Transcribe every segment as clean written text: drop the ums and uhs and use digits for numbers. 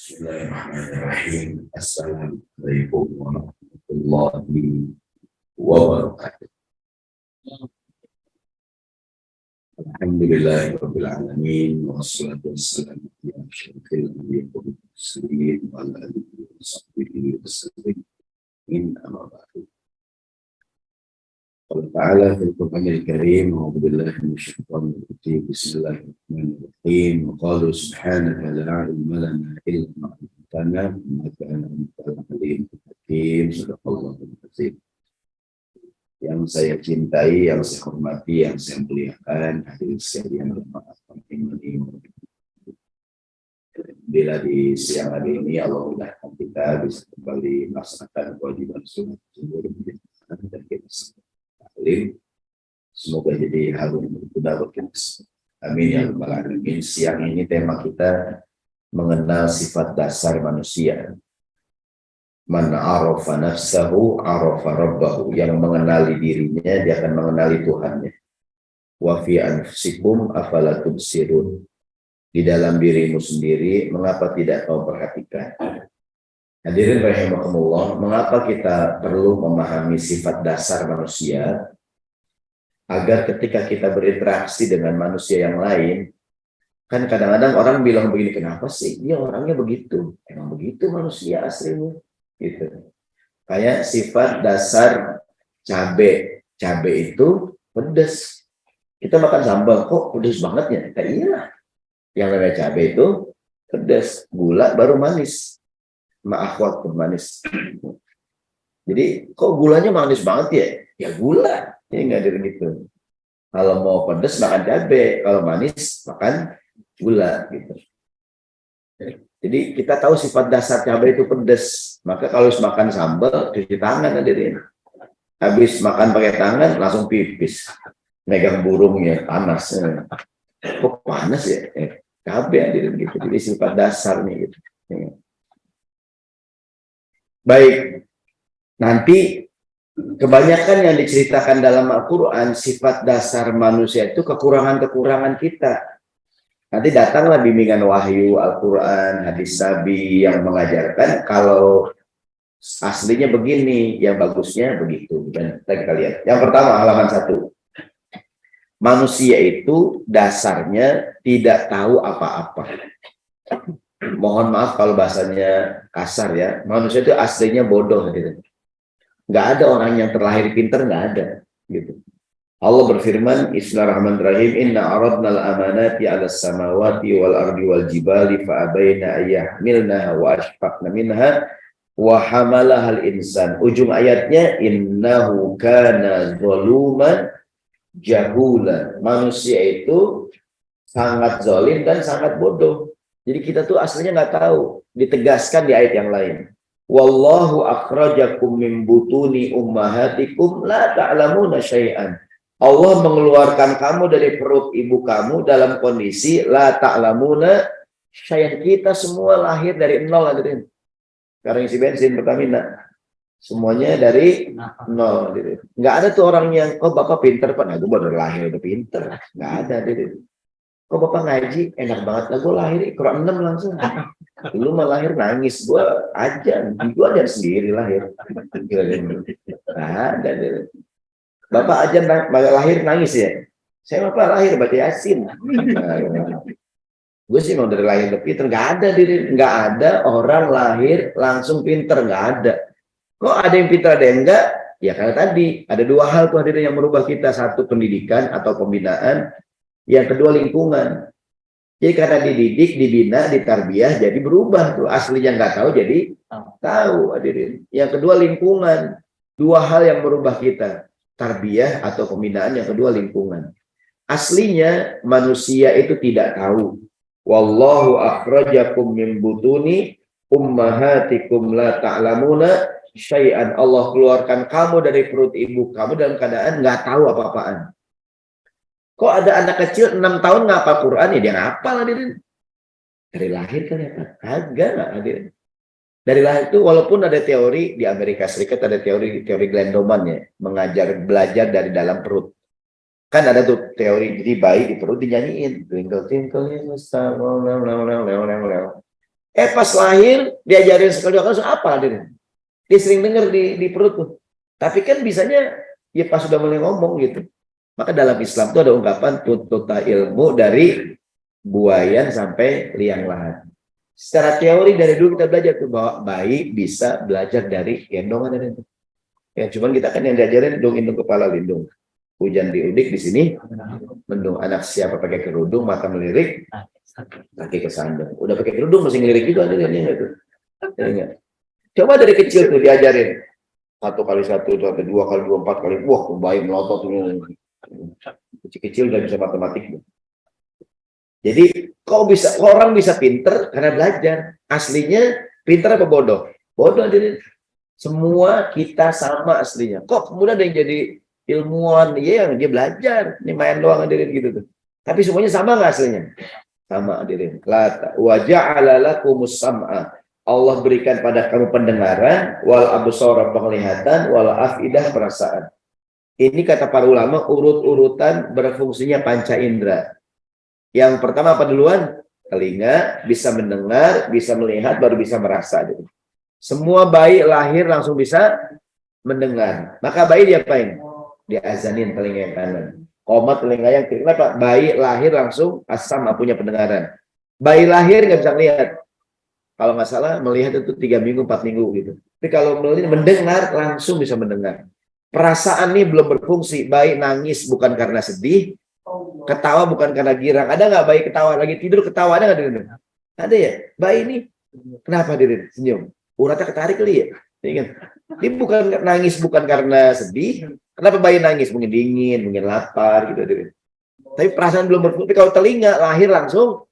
Bismillahirrahmanirrahim. Assalamualaikum warahmatullahi wabarakatuh. Alhamdulillahirabbil alamin wassalatu wassalamu ala asyrofil anbiya'i wal mursalin wa ala alihi wa sahbihi wasallam. Amma ba'du. Qala ta'ala fil Qur'anil Karim, a'udzu billahi minasyaitonir rajim. Bismillahirrahmanirrahim. Wa qalu subhanaka la ilma lana illa ma 'allamtana innaka antal alimul hakim. Shadaqallahul azim. Yang saya cintai, yang saya hormati, yang saya muliakan, hadirin sekalian jemaah ini. Bila di siang hari ini Allah mudahkan kita bisa kembali melaksanakan kewajiban sunat dan kita alim. Semoga jadi hal yang berguna bagi kita. Amin ya rabbal alamin. Siang ini tema kita mengenal sifat dasar manusia. Man arafa nafsahu arafa rabbahu. Yang mengenali dirinya dia akan mengenali Tuhannya. Wa fi anfusikum afala tubsirun. Di dalam dirimu sendiri mengapa tidak kau perhatikan? Hadirin rahimakumullah, mengapa kita perlu memahami sifat dasar manusia agar ketika kita berinteraksi dengan manusia yang lain, kan kadang-kadang orang bilang begini, kenapa sih dia orangnya begitu? Emang begitu manusia aslinya, gitu. Kayak sifat dasar cabe itu pedas. Kita makan sambal, kok pedas banget ya? Kayak iyalah, yang namanya cabe itu pedas, gula baru manis. Ma'akhwat manis. Jadi kok gulanya manis banget ya? Ya gula. Ini nggak ada gitu. Kalau mau pedas makan cabai, kalau manis makan gula gitu. Jadi kita tahu sifat dasar cabai itu pedas. Maka kalau makan sambal cuci tangan hadirin. Habis makan pakai tangan langsung pipis. Megang burungnya panas. Kok panas ya? Cabai hadirin gitu. Jadi sifat dasarnya gitu. Baik, nanti kebanyakan yang diceritakan dalam Al-Quran, sifat dasar manusia itu kekurangan-kekurangan kita. Nanti datanglah bimbingan wahyu, Al-Quran, hadis Nabi yang mengajarkan kalau aslinya begini, yang bagusnya begitu. Dan kita lihat. Yang pertama, halaman 1. Manusia itu dasarnya tidak tahu apa-apa. Mohon maaf kalau bahasanya kasar ya, manusia itu aslinya bodoh gitu. Nggak ada orang yang terlahir pintar, nggak ada gitu. Allah berfirman, Bismillahirrahmanirrahim, Inna aradna al-amanati 'ala samawati wal ardi wal jibali fa abaina ayyahmilnaha wa ashfaqna minha wa hamalaha al-insan. Ujung ayatnya, innahu kana zaluman jahulan. Manusia itu sangat zalim dan sangat bodoh. Jadi kita tuh aslinya nggak tahu. Ditegaskan di ayat yang lain. Wallahu akhrajakum min butuni ummahatikum la ta'lamuna syai'an. Allah mengeluarkan kamu dari perut ibu kamu dalam kondisi la ta'lamuna syai'an. Kita semua lahir dari nol hadirin. Sekarang isi bensin Pertamina. Semuanya dari nol hadirin. Nggak ada tuh orang yang, oh bapak pinter Pak. Nah, gue baru lahir udah pinter. Nggak ada hadirin. Kok bapak ngaji enak banget lah, gue lahir Quran 6 langsung. Dulu mah lahir nangis, gue aja sendiri lahir. Nah, bapak aja lahir nangis ya. Saya bapak lahir baca Yasin. Nah, gue sih mau dari lahir udah pinter, nggak ada orang lahir langsung pinter, nggak ada. Kok ada yang pinter ada yang enggak? Ya karena tadi ada dua hal tuh hadirin yang merubah kita, satu pendidikan atau pembinaan. Yang kedua lingkungan. Jadi karena dididik, dibina, ditarbiyah, jadi berubah tuh. Aslinya nggak tahu jadi tahu hadirin. Yang kedua lingkungan. Dua hal yang merubah kita. Tarbiyah atau pembinaan, yang kedua lingkungan. Aslinya manusia itu tidak tahu. Wallahu akhrajakum min butuni ummahatikum la ta'lamuna syai'an. Allah keluarkan kamu dari perut ibu kamu dalam keadaan nggak tahu apa-apaan. Kok ada anak kecil 6 tahun ngapal Quran ya dia ngapal hadirin. Dari lahir kan ya Pak? Kagak nggak hadirin. Dari lahir itu walaupun ada teori di Amerika Serikat ada teori Glendoman ya, belajar dari dalam perut. Kan ada tuh teori jadi bayi di perut dinyanyiin twinkle twinkle little star. Pas lahir diajarin sekali dua kali langsung apa dia? Dia sering dengar di perut tuh. Tapi kan bisanya ya pas sudah mulai ngomong gitu. Maka dalam Islam itu ada ungkapan tuntuta ilmu dari buayan sampai liang lahat. Secara teori dari dulu kita belajar tuh bahwa bayi bisa belajar dari gendongan itu. Ya cuman kita kan yang diajarin indung kepala lindung. Hujan diudik di sini, mendung anak siapa pakai kerudung mata melirik, kaki kesandung. Udah pakai kerudung masih ngelirik juga ada gitu. Ya, coba dari kecil tuh diajarin 1 kali 1, 2 kali 2, 4 kali. Wah, bayi melotot tuh. Kecil-kecil udah bisa matematik. Jadi orang bisa pinter karena belajar. Aslinya pinter apa bodoh? Bodoh jadi semua kita sama aslinya. Kok kemudian ada yang jadi ilmuwan? Iya, yang dia belajar. Ini main doang hadirin gitu tuh. Tapi semuanya sama nggak aslinya? Sama hadirin. Wa ja'ala lakumus sam'a. Allah berikan pada kamu pendengaran, wal absara penglihatan, wal afidah perasaan. Ini kata para ulama urut-urutan berfungsinya panca indera. Yang pertama apa duluan? Telinga, bisa mendengar, bisa melihat, baru bisa merasa. Semua bayi lahir langsung bisa mendengar. Maka bayi diapain? Diazanin telinga yang kanan. Komat telinga yang kiri. Kenapa? Bayi lahir langsung asam punya pendengaran. Bayi lahir nggak bisa lihat. Kalau nggak salah melihat itu 3 minggu, 4 minggu gitu. Tapi kalau mendengar langsung bisa mendengar. Perasaan ini belum berfungsi. Bayi nangis bukan karena sedih, ketawa bukan karena girang. Ada nggak bayi ketawa lagi tidur ketawa, ada nggak Dirin? Ada ya. Bayi ini kenapa Dirin senyum? Uratnya ketarik kali ya. Dia bukan nangis bukan karena sedih. Kenapa bayi nangis? Mungkin dingin, mungkin lapar gitu Dirin. Tapi perasaan belum berfungsi. Tapi kalau telinga lahir langsung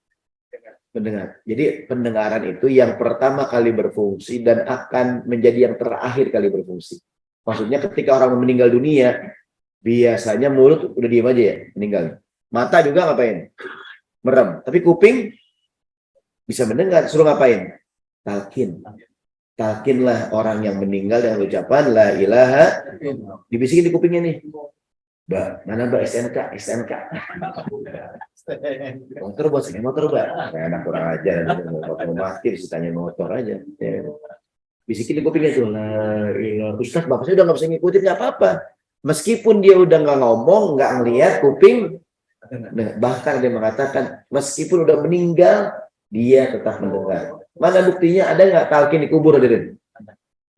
mendengar. Jadi pendengaran itu yang pertama kali berfungsi dan akan menjadi yang terakhir kali berfungsi. Maksudnya ketika orang meninggal dunia, biasanya mulut udah diem aja ya, meninggal. Mata juga ngapain? Merem. Tapi kuping bisa mendengar. Suruh ngapain? Talqin. Talqinlah orang yang meninggal dengan ucapan la ilaha. Dibisikin di kupingnya nih. Mbak, mana Mbak SNK? SNK. Motor buat saya motor Mbak. Enak kurang aja. Motor mati, tanya motor aja. Bisikin di kupingnya tuh. Ustaz, bapak saya udah nggak bisa ngikutin, nggak apa-apa. Meskipun dia udah nggak ngomong, nggak ngelihat kuping, bahkan dia mengatakan meskipun udah meninggal, dia tetap mendengar. Mana buktinya? Ada nggak talqin di kubur hadirin?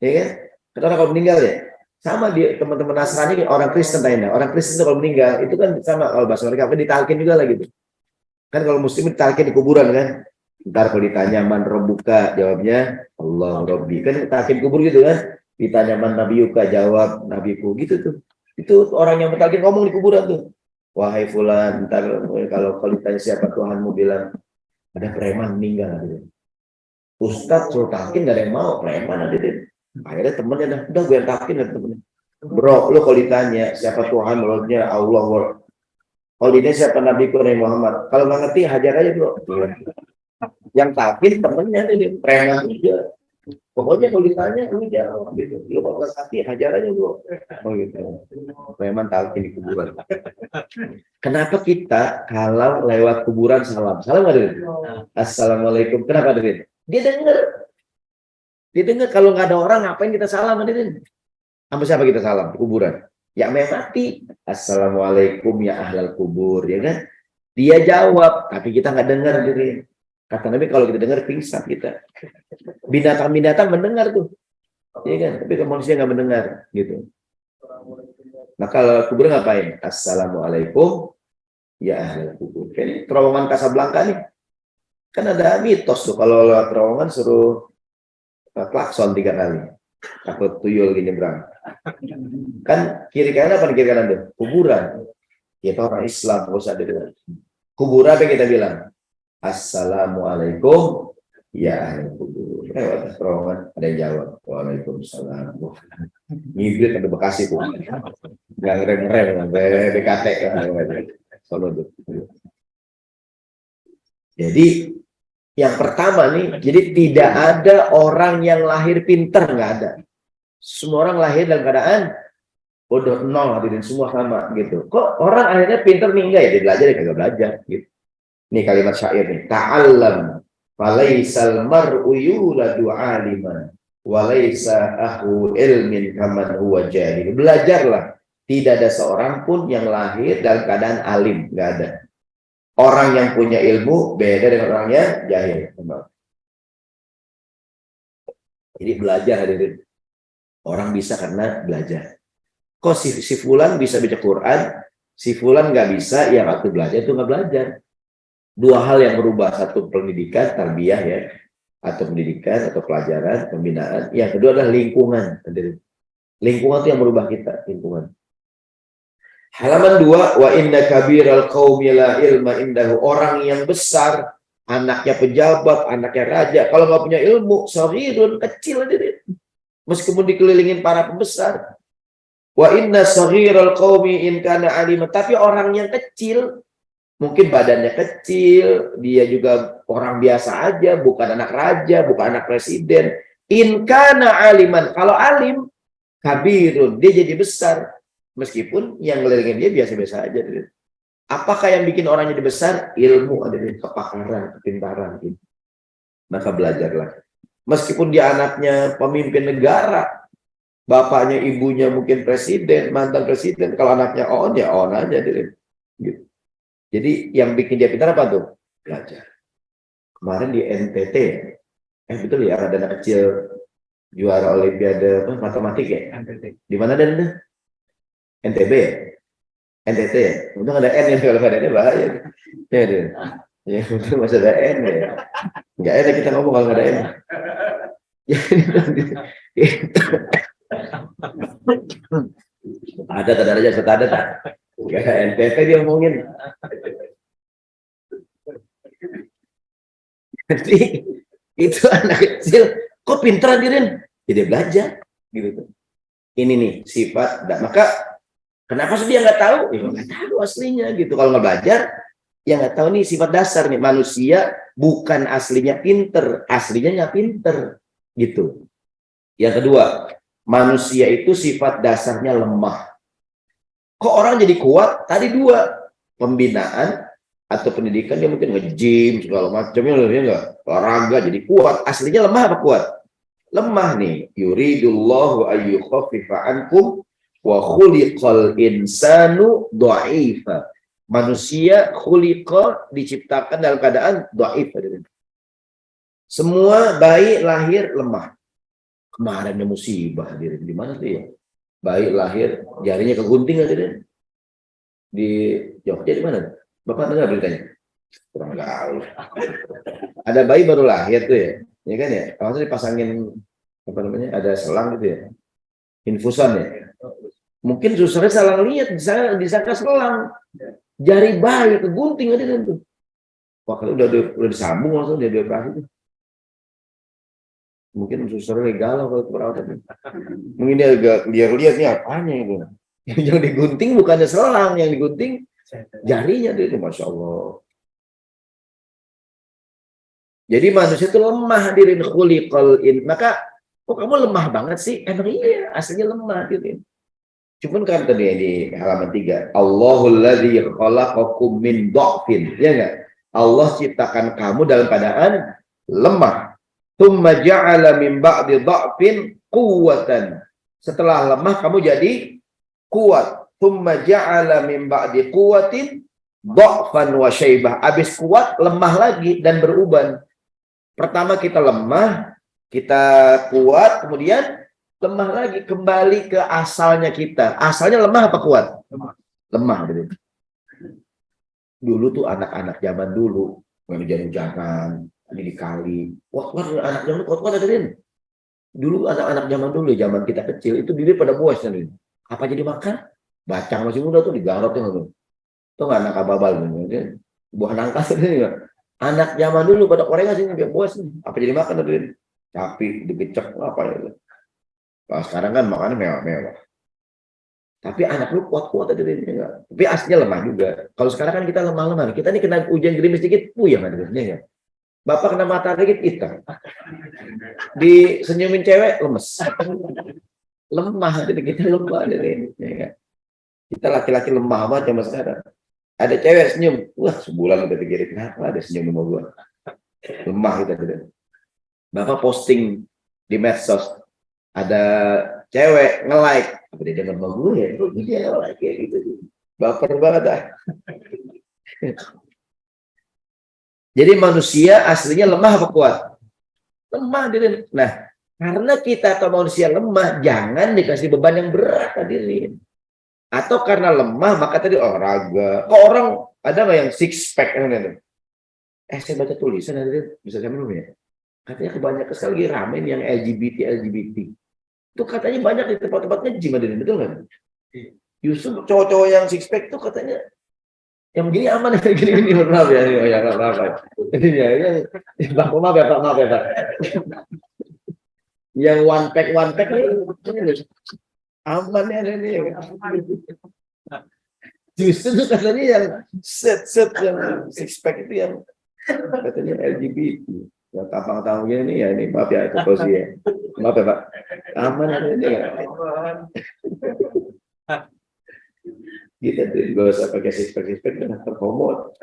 Ya kan? Karena kalau meninggal ya, sama dia teman-teman Nasrani, orang Kristen lainnya. Orang Kristen kalau meninggal itu kan sama kalau bahasa mereka apa ditalqin juga lah gitu. Kan kalau Muslim ditalqin di kuburan kan. Ntar kalau ditanya man rabbuka, jawabnya Allah Rabbi. Kan talqin kubur gitu kan. Ditanya man nabiyuka, jawab nabiku gitu tuh. Itu orang yang mentalqin ngomong di kuburan tuh. Wahai fulan, ntar kalau ditanya siapa Tuhanmu, bilang ada preman meninggal gitu. Ustadz suruh talqin gak ada yang mau, preman ada deh. Akhirnya temennya udah gue yang talqin ada temennya. Bro, lo kalau ditanya siapa Tuhan, menurutnya Allah. Kalau ditanya siapa Nabiku Nabi Muhammad, kalau nggak ngerti hajar aja bro. Yang talqin temennya nih, preman juga. Pokoknya kalau ditanya lu jawab gitu. Lu kalau nggak ngerti hajar aja bro. Oh gitu. Preman talqin di kuburan. Kenapa kita kalau lewat kuburan salam? Salam nggak Din? Assalamualaikum. Kenapa Din? Dia dengar kalau nggak ada orang ngapain kita salam Din? Sama siapa kita salam di kuburan? Yang mau mati. Assalamualaikum ya ahlal kubur, ya kan? Dia jawab, tapi kita nggak dengar Din. Kata Nabi kalau kita dengar pingsan kita. Binatang-binatang mendengar tuh, ya kan? Tapi manusia nggak mendengar, gitu. Nah kalau kubur ngapain? Assalamualaikum ya ahlal kubur. Ini terowongan Kasablanka nih. Kan ada mitos tuh kalau lewat terowongan suruh klakson 3 kali. Takut tuyul gini berang. Kan kiri kanan apa kiri kanan tuh? Kuburan. Kita orang Islam nggak usah ada. Kuburan apa kita bilang? Assalamualaikum ya ahli kubur. Lewat terowongan ada yang jawab. Waalaikumsalam. Ngibrit ada Bekasi tuh. Nggak ngerem-ngerem sampai BKT kan. Jadi yang pertama nih, jadi tidak ada orang yang lahir pinter, nggak ada. Semua orang lahir dalam keadaan bodoh, nol, hadirin semua sama gitu. Kok orang akhirnya pinter nih? Enggak ya, dia belajar, dia kagak belajar gitu. Nih kalimat syair nih, ta'allam Falaisal mar'u yuladu 'aliman walaisa akhu ilmin kaman huwa jahil. Belajarlah. Tidak ada seorang pun yang lahir dalam keadaan alim, nggak ada. Orang yang punya ilmu beda dengan orang yang jahil. Jadi belajar hadirin. Orang bisa karena belajar. Kok si fulan bisa baca Quran, si fulan nggak bisa, yang waktu belajar itu nggak belajar. Dua hal yang berubah, satu pendidikan, tarbiyah ya, atau pendidikan atau pelajaran, pembinaan. Yang kedua adalah lingkungan. Lingkungan itu yang merubah kita, lingkungan. Halaman 2, wa inna kabiral qaumi la ilma indahu. Orang yang besar, anaknya pejabat, anaknya raja, kalau nggak punya ilmu, saghirun, kecil aja. Meskipun dikelilingin para pembesar. Wa inna saghiral qaumi in kana alima. Tapi orang yang kecil, mungkin badannya kecil, dia juga orang biasa aja, bukan anak raja, bukan anak presiden. In kana aliman, kalau alim, kabirun, dia jadi besar. Meskipun yang ngelilingin dia biasa-biasa aja. Apakah yang bikin orang jadi besar? Ilmu, ada kepakaran, kepintaran. Maka belajarlah. Meskipun dia anaknya pemimpin negara, bapaknya, ibunya mungkin presiden, mantan presiden. Kalau anaknya on, ya on aja. Gitu. Jadi yang bikin dia pintar apa tuh? Belajar. Kemarin di NTT, betul ya, ada anak kecil juara olimpiade matematik ya? NTT. Di mana dan? NTB ya? NTT ya? Untung ada N ya, kalau ada N bahaya. Ya, untung masih ada N ya. Nggak enak kita ngomong kalau nggak ada N. Ada aja, ada tak? Nggak ada NTT dia ngomongin. Jadi itu anak kecil, kok pintar dirin? Jadi belajar, gitu. Ini nih sifat. Maka kenapa sih dia nggak tahu? Ya nggak tahu aslinya gitu. Kalau nggak belajar, ya nggak tahu nih sifat dasar nih. Manusia bukan aslinya pinter, aslinya nggak pinter gitu. Yang kedua, manusia itu sifat dasarnya lemah. Kok orang jadi kuat? Tadi dua, pembinaan atau pendidikan, dia mungkin nge-gym segala macamnya, dia nggak olahraga jadi kuat. Aslinya lemah apa kuat? Lemah nih. Yuridullahu ayyukhaffifa ankum wa khuliqal insanu dha'ifa. Manusia khuliqa, diciptakan dalam keadaan dhaif. Semua bayi lahir lemah. Kemarin ada musibah di mana tuh ya? Bayi lahir jarinya kegunting aja di Jogja, di mana? Bapak dengar beritanya? Kurang gaul. Ada bayi baru lahir tuh ya. Ya kan ya? Kalau dipasangin apa namanya? Ada selang gitu ya. Infusan ya. Mungkin susternya salah lihat, disangka selang. Jari bayi kegunting aja tuh. Wah, kalau udah disambung langsung dia dioperasi tuh. Mungkin susternya galau kalau perawatan. Mungkin dia agak lihat nih apanya itu. Yang digunting bukannya selang, yang digunting jarinya itu, masya Allah. Jadi manusia itu lemah dirin khuliqal in. Maka kok kamu lemah banget sih? Emang iya, aslinya lemah dirin. Cuman kan tadi di halaman 3, Allahul ladzi khalaqakum min dha'fin, ya enggak? Allah ciptakan kamu dalam keadaan lemah. Tsumma ja'ala min ba'di dha'fin quwwatan. Setelah lemah kamu jadi kuat. Tsumma ja'ala min ba'di quwwatin dha'fan wa syaibah. Habis kuat, lemah lagi dan beruban. Pertama kita lemah, kita kuat, kemudian lemah lagi, kembali ke asalnya kita. Asalnya lemah apa kuat? Lemah. Gitu. Dulu tuh anak-anak zaman dulu, hujan-hujanan, di kali. Wah, anak zaman kuat-kuat ada Rin. Dulu anak-anak zaman dulu, zaman kita kecil, itu bibir pada buas. Rin. Apa jadi makan? Bacang masih muda tuh digarot tuh. Tuh nggak anak ababal. Buah nangka. Anak zaman dulu pada korengan sini, buas. Apa jadi makan? Rin? Sapi, dikecek, apa ya. Nah, sekarang kan makannya mewah-mewah. Tapi anak lu kuat-kuat aja dia. Tapi aslinya lemah juga. Kalau sekarang kan kita lemah-lemah. Kita nih kena hujan gerimis dikit, puyeng ada ya. Bapak kena matahari dikit, hitam. Disenyumin cewek, lemes. Lemah, jadi kita lemah. Ya. Kita laki-laki lemah banget zaman sekarang. Ada cewek senyum, wah sebulan udah pikirin kenapa ada senyum sama gua. lemah kita tidak. Bapak posting di medsos, ada cewek nge-like, apa dia dengar sama gue ya, dia nge-like kayak gitu, baper banget dah. Jadi manusia aslinya lemah apa kuat? Lemah diri. Nah, karena kita atau manusia lemah, jangan dikasih beban yang berat hadirin. Atau karena lemah maka tadi olahraga. Kok orang ada nggak yang six pack? Saya baca tulisan hadirin, bisa saya minum ya? Katanya kebanyakan sekali lagi ramen yang LGBT. Itu katanya banyak di tempat-tempatnya gym hadirin, betul nggak? Justru cowok-cowok yang six pack itu katanya yang begini aman ya, gini maaf ya, maaf ya. Ini ya, maaf ya Pak. Yang one pack ini aman ya ini. Justru katanya yang set yang six pack itu yang katanya LGBT. Ya tampang-tampang gini ya, ini maaf ya keposi ya. Maaf ya Pak. Aman ya ini ya. Kita tidak usah pakai six pack dengan terkomod.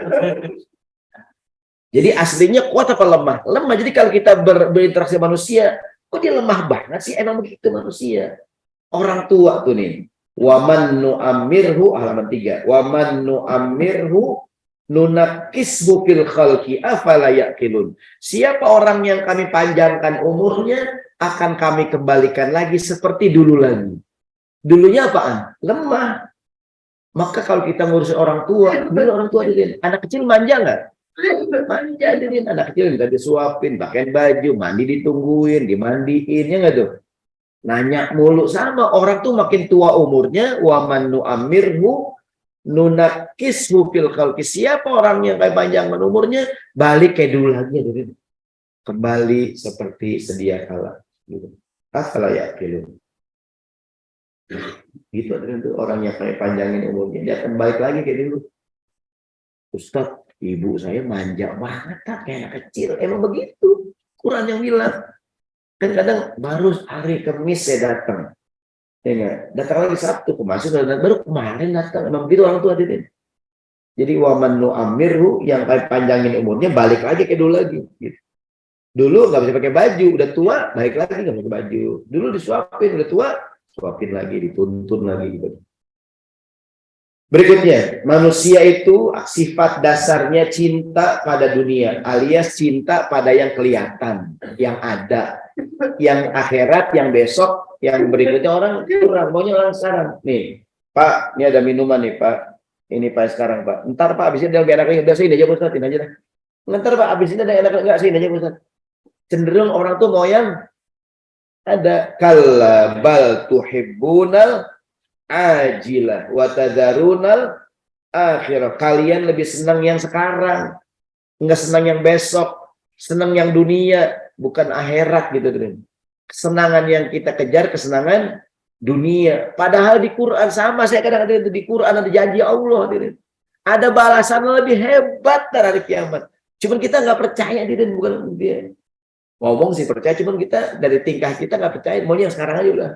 Jadi aslinya kuat apa lemah? Lemah. Jadi kalau kita berinteraksi manusia, kok dia lemah banget sih? Emang begitu manusia. Orang tua tuh nih. Waman nu'amirhu halaman 3. Waman nu'amirhu nunakishu fil khalqi afala yaqilun. Siapa orang yang kami panjangkan umurnya akan kami kembalikan lagi seperti dulu lagi. Dulunya apaan? Lemah. Maka kalau kita ngurusin orang tua, orang tua diriin, anak kecil manja nggak? Manja diriin, anak kecil minta disuapin, pakai baju, mandi ditungguin, dimandiin, ya nggak tuh? Nanya mulu sama orang tuh makin tua umurnya, waman nu'amirhu nunakishu fil khalqi. Siapa orang yang kayak panjang umurnya, balik kayak dulu lagi diriin. Kembali seperti sedia kala. Gitu. Afala yaqilun. Gitu itu orang yang kayak panjangin umurnya, dia akan balik lagi kayak dulu. Ustaz, ibu saya manja banget kayak anak kecil. Emang begitu Quran yang bilang. Kan kadang baru hari Kamis saya datang, ya datang lagi Sabtu, baru kemarin datang. Emang begitu orang tua hadirin. Jadi waman nu'amirhu, yang kayak panjangin umurnya balik lagi kayak dulu lagi gitu. Dulu nggak bisa pakai baju, udah tua balik lagi nggak pakai baju. Dulu disuapin, udah tua suapin lagi, dituntun lagi gitu. Berikutnya, manusia itu sifat dasarnya cinta pada dunia, alias cinta pada yang kelihatan, yang ada, yang akhirat, yang besok, yang berikutnya orang kurang, maunya orang sekarang. Nih, Pak, ini ada minuman nih Pak, ini Pak sekarang Pak. Ntar Pak, abis ini udah enak lagi, udah sini aja Ustaz, ini aja dah. Ntar Pak, abis ini udah enak enggak sini aja Ustaz. Cenderung orang tuh mau yang ada kalla bal tuhibbunal ajilah wa tadharunal akhirah. Kalian lebih senang yang sekarang, enggak senang yang besok, senang yang dunia, bukan akhirat gitu. Kesenangan yang kita kejar kesenangan dunia. Padahal di Quran sama, saya kadang-kadang di Quran ada janji Allah, ada balasan lebih hebat dari hari kiamat. Cuman kita nggak percaya, bukan dia. Ngomong sih percaya, cuman kita dari tingkah kita nggak percaya, maunya yang sekarang aja udah.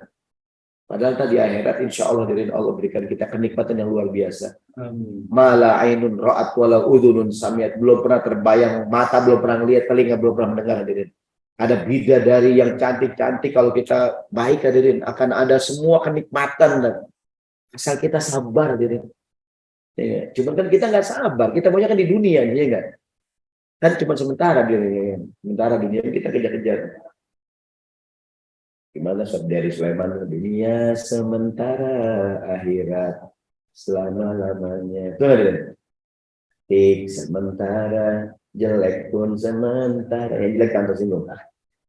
Padahal tadi akhirat insya Allah Allah berikan kita kenikmatan yang luar biasa. Mala ainun ra'at wala udhunun samiat, belum pernah terbayang, mata belum pernah lihat, telinga belum pernah mendengar hadirin. Ada bidadari yang cantik-cantik, kalau kita baik hadirin akan ada semua kenikmatan dan asal kita sabar hadirin. Ya, cuman kan kita nggak sabar, kita maunya kan di dunia, ya enggak? Kan cuma sementara dunia kita kejar-kejar. Gimana dari Sulaiman, dunia sementara, akhirat selama-lamanya. Tik sementara, jelek pun sementara. Yang jelek kantor sini.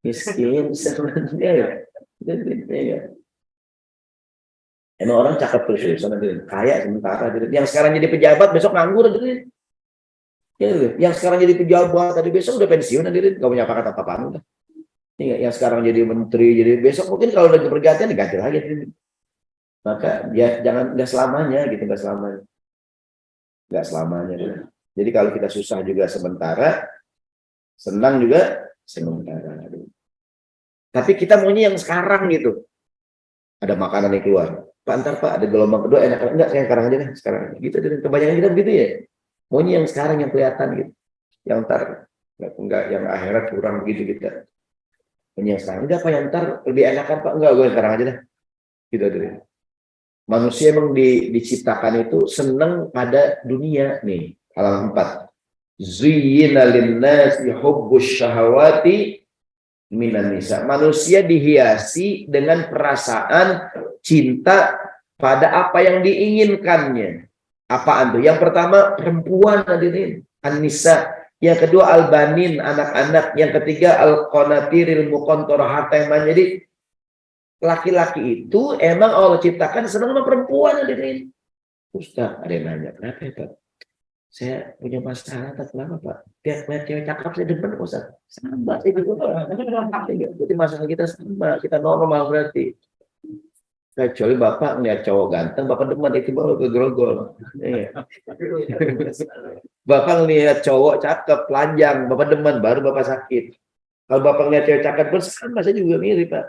Miskin sementara. Emang orang cakep terus, kaya sementara. Yang sekarang jadi pejabat, besok nganggur. Yang sekarang jadi pejabat, tadi besok udah pensiun, gak punya apa-apa. Yang sekarang jadi menteri, jadi besok mungkin kalau udah bergantian diganti lagi. Maka ya jangan, nggak selamanya gitu, nggak selamanya. Jadi kalau kita susah juga sementara, senang juga sementara. Tapi kita maunya yang sekarang gitu. Ada makanan yang keluar, Pak, antar Pak ada gelombang kedua enak, enggak saya sekarang aja deh, sekarang gitu. Kebanyakan kita begitu ya. Maunya yang sekarang yang kelihatan gitu, yang ntar Enggak yang akhirat kurang begitu kita. Yang sekarang udah apa yang ntar lebih enakan Pak, enggak gue sekarang aja dah. Gitu dari. Manusia emang diciptakan itu senang pada dunia nih. Halaman 4. Zuyyina lin-nasi hubbus syahawati minan nisa. Manusia dihiasi dengan perasaan cinta pada apa yang diinginkannya. Apaan tuh? Yang pertama perempuan hadirin, an-nisa. Yang kedua al-banin, anak-anak. Yang ketiga al-qanatiril muqantarah, harta yang banyak. Jadi laki-laki itu emang Allah ciptakan senang sama perempuan hadirin. Ustaz, ada yang nanya, kenapa ya Pak? Saya punya masalah, tak kenapa Pak? Tiap lihat cewek cakep saya demen Ustaz. Sama sih juga. Berarti masalah kita sama, kita normal berarti. Kecuali Bapak ngeliat cowok ganteng, Bapak demen, itu baru kegrogol. Iya. Bapak ngeliat cowok cakep, telanjang, Bapak demen, baru Bapak sakit. Kalau Bapak ngeliat cewek cakep bersama, saya juga mirip Pak.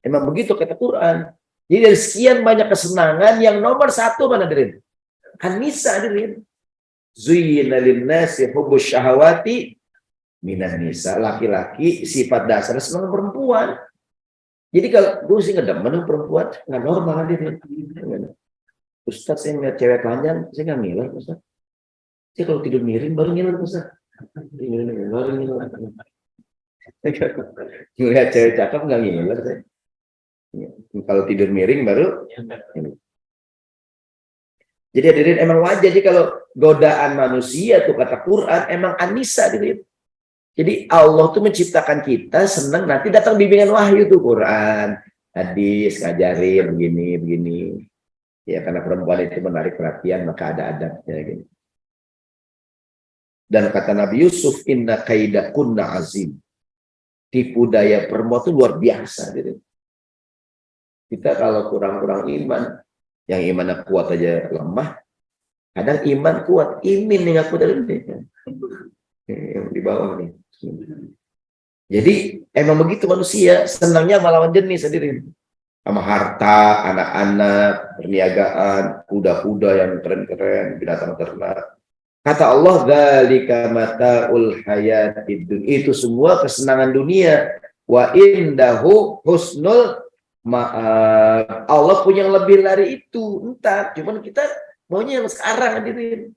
Emang begitu kata Quran. Jadi dari sekian banyak kesenangan, yang nomor satu mana hadirin? An-nisa hadirin. Zuyyina lin-nasi hubbus syahawati minan nisa. Laki-laki sifat dasar senang perempuan. Jadi kalau gue sih ngedemen perempuan, nggak normal hadirin. Ustaz saya ngeliat cewek telanjang, saya nggak ngiler Ustaz. Saya kalau tidur miring baru ngiler Ustaz. Baru ngiler. Ngeliat cewek cakep nggak ngiler saya. Kalau tidur miring baru. Jadi hadirin emang wajar. Jadi kalau godaan manusia tuh kata Quran emang anisa hadirin. Jadi Allah tuh menciptakan kita senang nanti datang bimbingan wahyu tuh Quran, hadis, ngajarin begini. Ya karena perempuan itu menarik perhatian maka ada adabnya gitu. Dan kata Nabi Yusuf, inna kaidakunna azim. Tipu daya perempuan itu luar biasa gitu. Kita kalau kurang-kurang iman, yang imannya kuat aja lemah, kadang iman kuat, imin nih nggak kuat dari yang di bawah nih. Jadi emang begitu manusia senangnya melawan jenis hadirin. Sama harta, anak-anak, perniagaan, kuda-kuda yang keren-keren, binatang ternak. Kata Allah, dzalika mataul hayatid dunya. Itu semua kesenangan dunia. Wa indahu husnul ma'ab. Allah punya yang lebih dari itu. Entar, cuman kita maunya yang sekarang hadirin.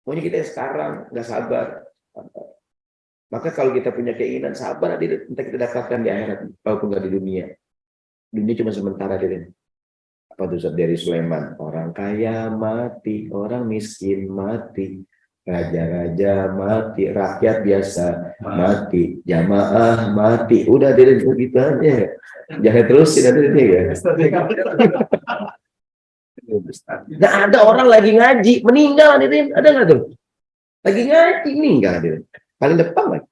Maunya kita yang sekarang, nggak sabar. Maka kalau kita punya keinginan sabar, entah kita dapatkan di akhirat, walaupun nggak di dunia. Dunia cuma sementara, hadirin. Apa tuh dari Sulaiman? Orang kaya mati, orang miskin mati, raja-raja mati, rakyat biasa mati, jamaah mati. Udah hadirin begitu aja. Jangan terusin hadirin ya. Nggak ada orang lagi ngaji meninggal hadirin, ada nggak tuh? Lagi ngaji meninggal hadirin. Paling depan lagi.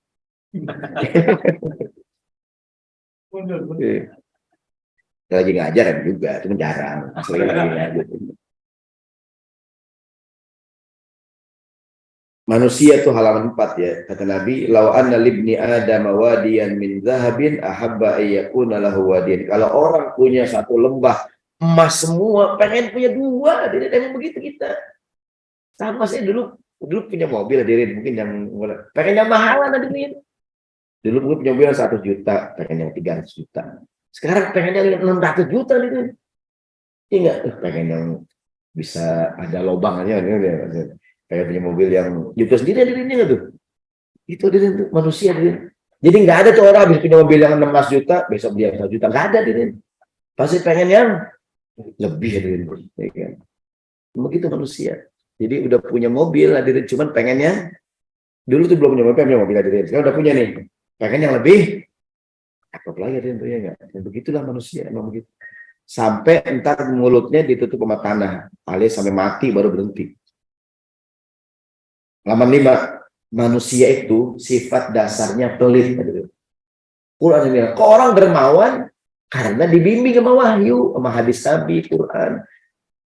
Lagi ngajar juga, itu jarang. Asli lagi ngajar. Manusia itu halaman 4 ya. Kata Nabi, "Lau anna libni Adam wadiyan min zahabin ahabba ayyakuna lahu wadiyan." Kalau orang punya satu lembah emas semua, pengen punya dua. Jadi emang begitu kita. Sama saya dulu punya mobil hadirin, mungkin yang pengen yang mahalan hadirin. Dulu gue punya mobil 100 juta, pengen yang 300 juta. Sekarang pengen yang 600 juta hadirin. Iya, pengen yang bisa ada lubangnya. Pengen punya mobil yang juta sendiri hadirin tuh. Itu hadirin tuh manusia hadirin. Jadi nggak ada tuh orang habis punya mobil yang 16 juta, besok dia 1 juta. Nggak ada hadirin. Pasti pengen yang lebih hadirin. Ya kan? Begitu manusia. Jadi udah punya mobil hadirin, cuman pengennya dulu tuh belum punya mobil hadirin. Sekarang udah punya nih. Pengen yang lebih apa lagi hadirin tuh ya enggak. Dan begitulah manusia emang begitu. Sampai entar mulutnya ditutup sama tanah, alias sampai mati baru berhenti. Halaman 5, manusia itu sifat dasarnya pelit hadirin. Quran ini, kok orang dermawan karena dibimbing sama wahyu, sama hadis Nabi, Quran.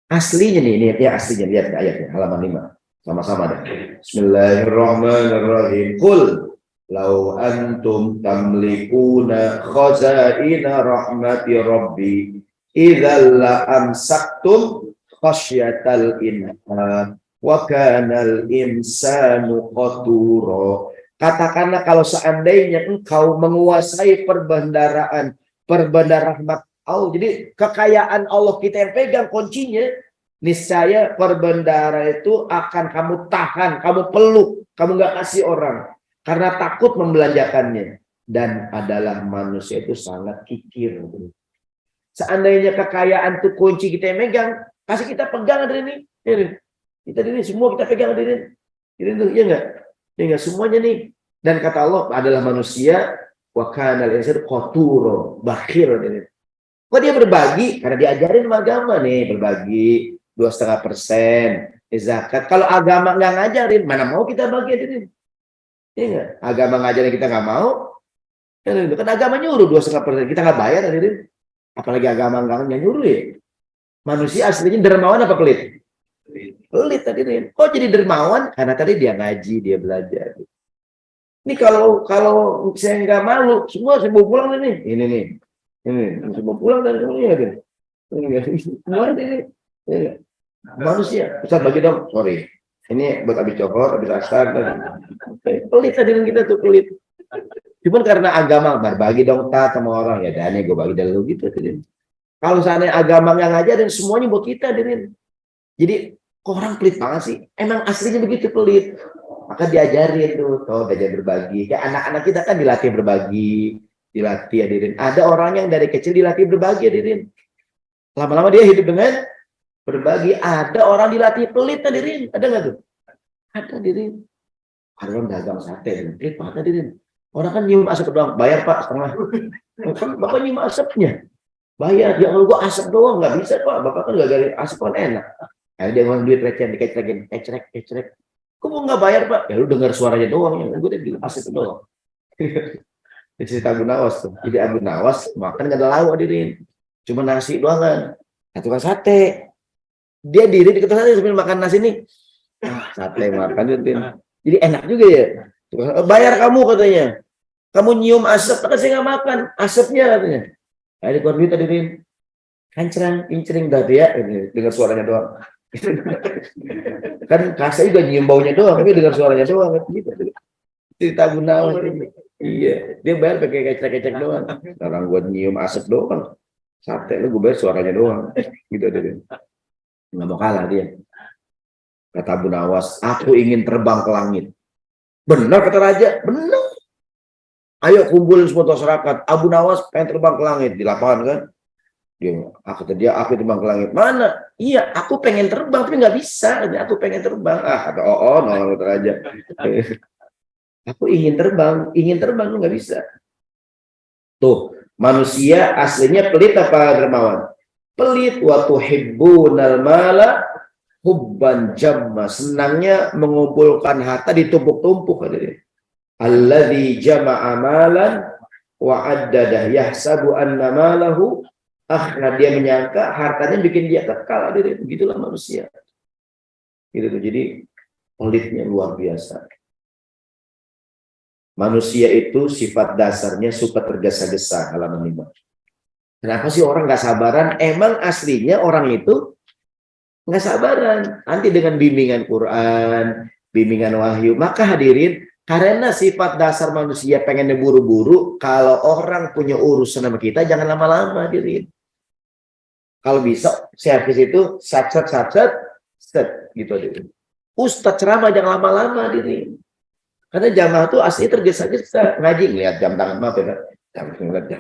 Aslinya nih, ini ya aslinya, lihat ayatnya halaman 5. Sama-sama deh. Bismillahirrahmanirrahim. Qul law antum tamlikuna khazaina rahmati rabbi idzal la amsaktum khasyatal insan wa kanal insanu qatura. Katakanlah kalau seandainya engkau menguasai perbendara rahmat Allah. Jadi kekayaan Allah kita yang pegang kuncinya, niscaya perbendara itu akan kamu tahan, kamu peluk, kamu nggak kasih orang. Karena takut membelanjakannya. Dan adalah manusia itu sangat kikir. Seandainya kekayaan itu kunci kita yang megang, kasih kita pegang dari ini. Kita ini semua kita pegang dari ini. Iya enggak? Ya enggak semuanya nih. Dan kata Allah adalah manusia wa kana al-insanu qaturo, bakhil ini. Kok dia berbagi? Karena diajarin sama agama nih, berbagi 2,5% zakat. Kalau agama nggak ngajarin, mana mau kita bagi ini? Iya enggak? Agama ngajarin kita nggak mau. Kan agama nyuruh 2,5%, kita nggak bayar hadirin. Apalagi agama nggak nyuruh ya. Manusia aslinya dermawan apa pelit? Pelit hadirin. Kok jadi dermawan? Karena tadi dia ngaji, dia belajar. Ini kalau saya nggak malu, semua saya mau pulang ini nih. Ini saya mau pulang dari semuanya kan. Semua ini. Manusia. Ustaz bagi dong, sorry. Ini buat habis cokor, habis asar. Pelit hadirin kita tuh pelit. Cuman karena agama berbagi dong sama orang ya, dan gue bagi dulu gitu. Kalau seandainya agama nggak ngajarin semuanya buat kita, hadirin. Jadi kok orang pelit banget sih? Emang aslinya begitu pelit. Maka diajarin tuh, belajar berbagi. Ya anak-anak kita kan dilatih berbagi, dilatih hadirin. Ada orang yang dari kecil dilatih berbagi hadirin. Lama-lama dia hidup dengan berbagi. Ada orang dilatih pelit hadirin. Ada nggak tuh? Ada hadirin. Ada orang dagang sate, pelit banget hadirin. Orang kan nyium asap doang, bayar Pak setengah. Kan Bapak nyium asapnya, bayar. Ya kalau gua asap doang nggak bisa Pak. Bapak kan nggak dari asap kan enak. Akhirnya dia ngomong duit receh, dikecrekin, kecrek. Kok mau nggak bayar Pak? Ya lu dengar suaranya doang, ya gue udah bilang asap doang. Di cerita Abu Nawas tuh. Jadi Abu Nawas makan nggak ada lauk hadirin, cuma nasi doang kan. Satu kan sate. Dia diri di ketua sate sambil makan nasi nih. Sate makan hadirin. Jadi enak juga ya. Bayar kamu katanya. Kamu nyium asap, kan saya nggak makan asapnya katanya. Ada keluar duit hadirin. Kincring dah dia, dengar suaranya doang. Kan kasih juga nyium baunya doang, tapi dengar suaranya doang gitu. Cerita Abu Nawas ini. Iya, dia bayar pakai kecek doang. Orang gua nyium asap doang. Sate lu gue bayar suaranya doang. Gitu hadirin. Nggak mau kalah dia. Kata Abu Nawas, aku ingin terbang ke langit. Benar kata raja, benar. Ayo kumpulin semua masyarakat. Abu Nawas pengen terbang ke langit di lapangan kan. Aku terbang ke langit. Mana? Iya, aku pengen terbang tapi nggak bisa. Aku pengen terbang. Kata nolong kata raja. Aku ingin terbang lu nggak bisa. Tuh, manusia aslinya pelit apa dermawan? Pelit. Wa tuhibbunal mala hubban jamma. Senangnya mengumpulkan harta ditumpuk-tumpuk hadirin. Alladzi jama'a malan wa addadah yahsabu anna malahu akhirnya dia menyangka hartanya bikin dia kekal hadirin. Begitulah manusia. Gitu tuh. Jadi pelitnya luar biasa. Manusia itu sifat dasarnya suka tergesa-gesa halaman 5. Kenapa sih orang nggak sabaran? Emang aslinya orang itu nggak sabaran. Nanti dengan bimbingan Quran, bimbingan wahyu, maka hadirin, karena sifat dasar manusia pengennya buru-buru, kalau orang punya urusan sama kita, jangan lama-lama hadirin. Kalau bisa, servis itu set gitu hadirin. Ustadz ceramah jangan lama-lama hadirin. Karena jamaah itu asli tergesa-gesa. Ngaji, lihat jam tangan, maaf ya. Jam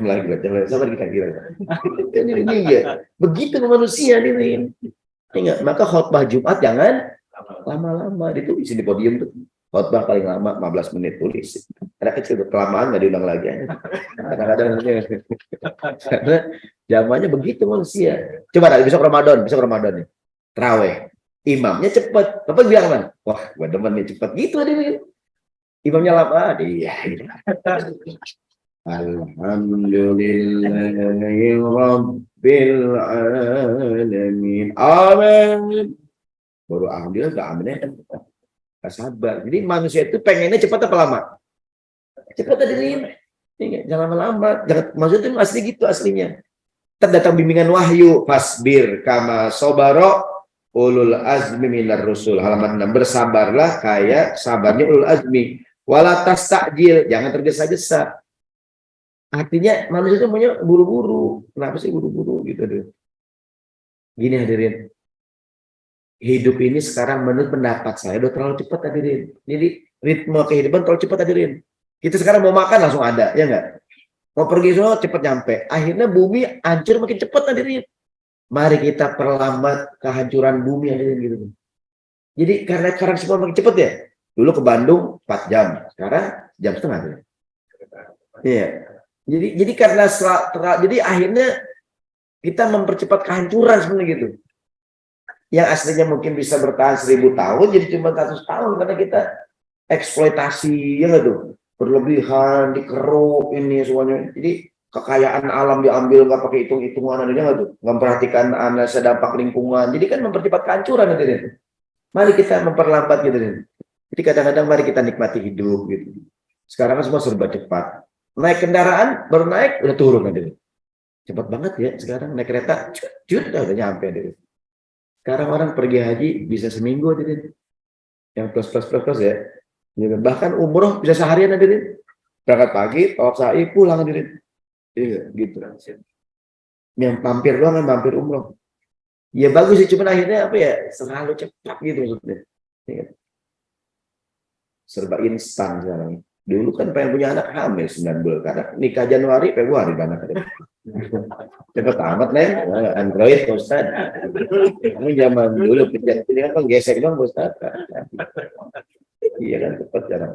lagi. Sabar kita kira. Ini ya. Begitu manusia hadirin. Ingat, maka khutbah Jumat jangan lama-lama. Ditulis di podium tuh. Khutbah paling lama 15 menit tulis. Karena kecil kelamaan nggak diulang lagi. Kadang-kadang karena zamannya begitu manusia. Coba dah besok Ramadan nih. Tarawih. Imamnya cepat. Bapak bilang kan? Wah, gua demen nih cepat gitu hadirin. Imamnya lama dia. Alhamdulillahi Rabbil Alamin. Amin. Baru alhamdulillah gak amin ya. Gak sabar. Jadi manusia itu pengennya cepat apa lama? Cepat hadirin. Jangan lama. Maksudnya itu asli gitu aslinya. Terdatang bimbingan wahyu. Fasbir kama sobaro ulul azmi minar rusul. Halaman 6. Bersabarlah kayak sabarnya ulul azmi. Wala tastajil, jangan tergesa-gesa. Artinya manusia itu punya buru-buru. Kenapa sih buru-buru gitu deh. Gini hadirin. Hidup ini sekarang menurut pendapat saya udah terlalu cepat hadirin. Jadi ritme kehidupan terlalu cepat hadirin. Kita sekarang mau makan langsung ada, ya enggak? Mau pergi semua cepat nyampe. Akhirnya bumi hancur makin cepat hadirin. Mari kita perlambat kehancuran bumi hadirin gitu. Jadi karena semua makin cepat ya. Dulu ke Bandung 4 jam, sekarang jam setengah. Iya. Jadi karena jadi akhirnya kita mempercepat kehancuran sebenarnya gitu. Yang aslinya mungkin bisa bertahan 1000 tahun jadi cuma 100 tahun karena kita eksploitasi ya tuh berlebihan, dikeruk ini semuanya. Jadi kekayaan alam diambil nggak pakai hitung-hitungan aja nggak tuh, nggak memperhatikan analisis dampak lingkungan. Jadi kan mempercepat kehancuran gitu deh. Mari kita memperlambat gitu deh. Jadi kadang-kadang mari kita nikmati hidup gitu. Sekarang kan semua serba cepat. Naik kendaraan baru naik udah turun gitu. Cepat banget ya sekarang naik kereta, udah nyampe deh. Sekarang orang pergi haji bisa seminggu hadirin. Yang plus ya. Bahkan umroh bisa seharian hadirin. Berangkat pagi, tawaf sa'i, pulang hadirin. Iya, gitu. Yang mampir doang kan mampir umroh. Ya bagus sih, cuman akhirnya apa ya? Selalu cepat gitu maksudnya. Ya. Serba instan sekarang. Dulu kan pengen punya anak hamil 9 bulan. Karena nikah Januari, Februari anak. Cepet amat nih, Android Ustaz. Ini zaman dulu pencet ini kan gesek dong Ustaz. Iya kan cepet jarang.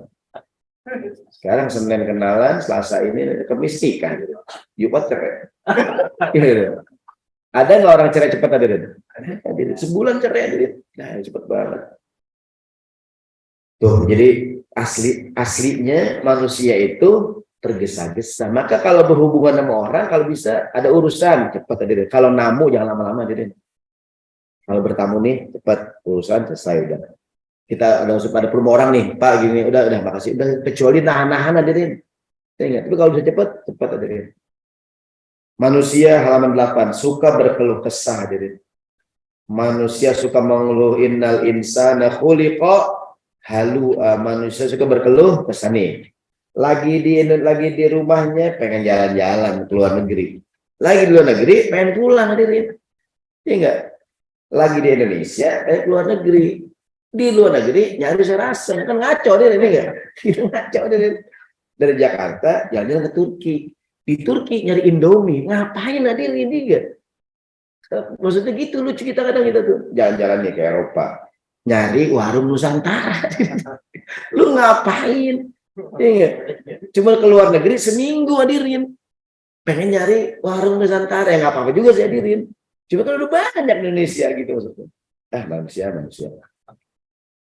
Sekarang Senin kenalan, Selasa ini Kamis nikah. Jumat cerai. Gitu. Ada nggak orang cerai cepat ada? Sebulan cerai ada. Nah cepet banget. Tuh jadi aslinya manusia itu tergesa-gesa. Maka kalau berhubungan sama orang, kalau bisa ada urusan cepat aja. Kalau namu jangan lama-lama aja. Kalau bertamu nih cepat urusan selesai udah. Kita ada rumah orang nih, Pak gini udah makasih udah kecuali nahan-nahan aja deh. Tapi kalau bisa cepat aja deh. Manusia halaman 8 suka berkeluh kesah aja deh. Manusia suka mengeluh innal insana khuliqa halua. Manusia suka berkeluh kesah nih. Lagi di rumahnya pengen jalan-jalan ke luar negeri. Lagi di luar negeri pengen pulang hadirin. Iya enggak? Lagi di Indonesia pengen keluar negeri. Di luar negeri nyari serasa kan ngaco dia ini enggak? Itu ngaco dia. Dari Jakarta jalan-jalan ke Turki. Di Turki nyari Indomie. Ngapain hadirin ini enggak? Maksudnya gitu lucu kita kadang kita tuh jalan-jalan nih ke Eropa. Nyari warung Nusantara. Lu ngapain? Iya, cuma ke luar negeri seminggu hadirin, pengen nyari warung Nusantara, ya nggak apa-apa juga sih hadirin. Cuma kan udah banyak Indonesia gitu maksudnya. Manusia.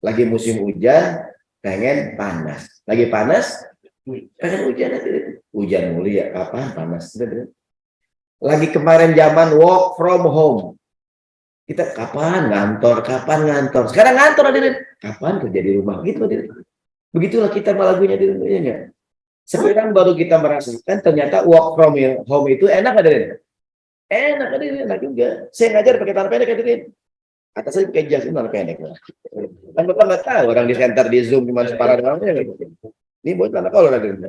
Lagi musim hujan, pengen panas. Lagi panas, pengen hujan hadirin. Hujan mulu ya, kapan panas? Lagi kemarin zaman work from home. Kita kapan ngantor? Sekarang ngantor hadirin. Kapan kerja di rumah gitu hadirin. Begitulah kita lagunya di dunia. Sekarang baru kita merasakan ternyata work from home itu enak hadirin. Enak juga. Saya ngajar pakai celana pendek hadirin. Atas saya pakai jas celana pendek. Kan Bapak nggak tahu orang di center di Zoom cuma separuh orangnya gitu. Ini buat celana kolor hadirin.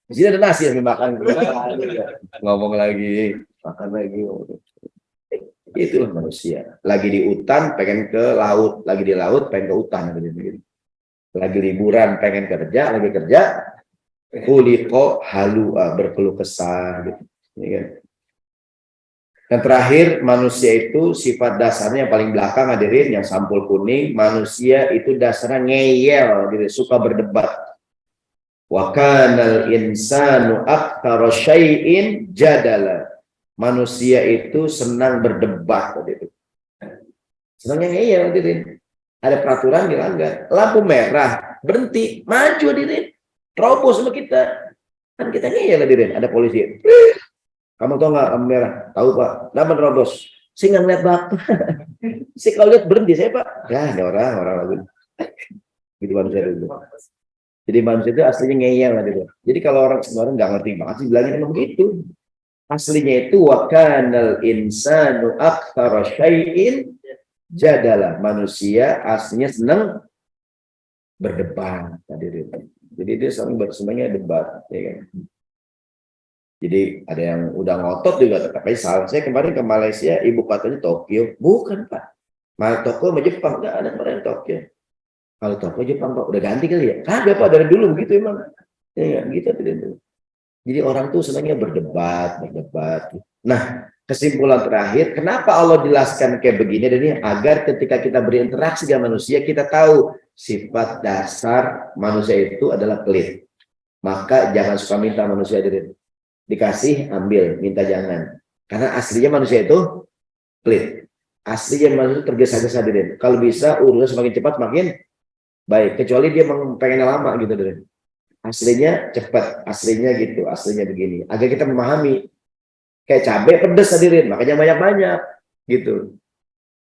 Di sini ada nasi yang dimakan. Ngomong lagi, makan lagi. Itulah manusia. Lagi di hutan pengen ke laut, lagi di laut pengen ke hutan hadirin. Lagi liburan pengen kerja, lagi kerja khuliqa halua, berkeluh kesah gitu. Ya kan? Dan terakhir manusia itu sifat dasarnya yang paling belakang hadirin yang sampul kuning, manusia itu dasarnya ngeyel gitu, suka berdebat. Wa kanal insanu aktsara syai'in jadala. Manusia itu senang berdebat gitu. Senangnya ngeyel hadirin. Ada peraturan dilanggar, lampu merah berhenti, maju hadirin, terobos sama kita, kan kita ngeyel hadirin, ada polisi, kamu tahu nggak lampu merah? Tahu Pak, kenapa terobos? Saya nggak ngeliat Bapak, saya kalau lihat berhenti saya Pak, ya ada orang lagi, gitu manusia itu. Jadi manusia itu aslinya ngeyel hadirin. Jadi kalau orang nggak ngerti banget sih bilangnya emang begitu. Aslinya itu wa kanal insanu aktsara syai'in jadalah. Manusia aslinya senang berdebat hadirin. Jadi dia semuanya debat, ya kan. Jadi ada yang udah ngotot juga tetap salah. Saya kemarin ke Malaysia, ibu kotanya Tokyo, bukan Pak. Malah Tokyo sama Jepang, nggak ada kemarin Tokyo. Kalau Tokyo Jepang Pak udah ganti kali ya? Kagak Pak, dari dulu begitu emang. Ya gitu tidak. Jadi orang tuh senangnya berdebat. Nah, kesimpulan terakhir, kenapa Allah jelaskan kayak begini dan ini agar ketika kita berinteraksi dengan manusia kita tahu sifat dasar manusia itu adalah pelit. Maka jangan suka minta manusia dikasih ambil, minta jangan. Karena aslinya manusia itu pelit. Aslinya manusia itu tergesa-gesa Kalau bisa urusan semakin cepat makin baik. Kecuali dia pengennya lama gitu Aslinya cepat, aslinya gitu, aslinya begini. Agar kita memahami. Kayak cabai pedas makanya banyak-banyak gitu.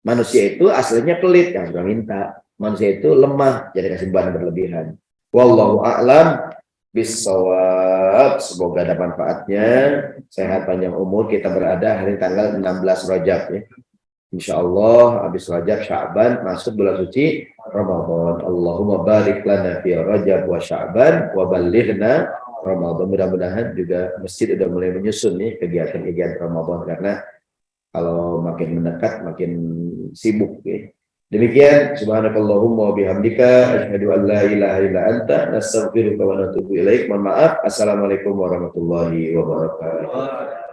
Manusia itu aslinya pelit, yang suka minta. Manusia itu lemah, jadi kasih bahan berlebihan. Wallahu a'lam bisawab. Semoga ada manfaatnya. Sehat panjang umur. Kita berada hari tanggal 16 Rajab ya. Insya Allah habis Rajab Sya'ban masuk bulan suci Ramadan. Allahumma barik lana fi Rajab wa Sya'ban wa balighna Ramadan. Mudah-mudahan juga masjid udah mulai menyusun nih kegiatan-kegiatan Ramadan karena kalau makin mendekat makin sibuk ya. Demikian subhanakallahumma wa bihamdika asyhadu an la ilaha illa anta nastaghfiruka wa natubu ilaik. Mohon maaf. Assalamualaikum warahmatullahi wabarakatuh.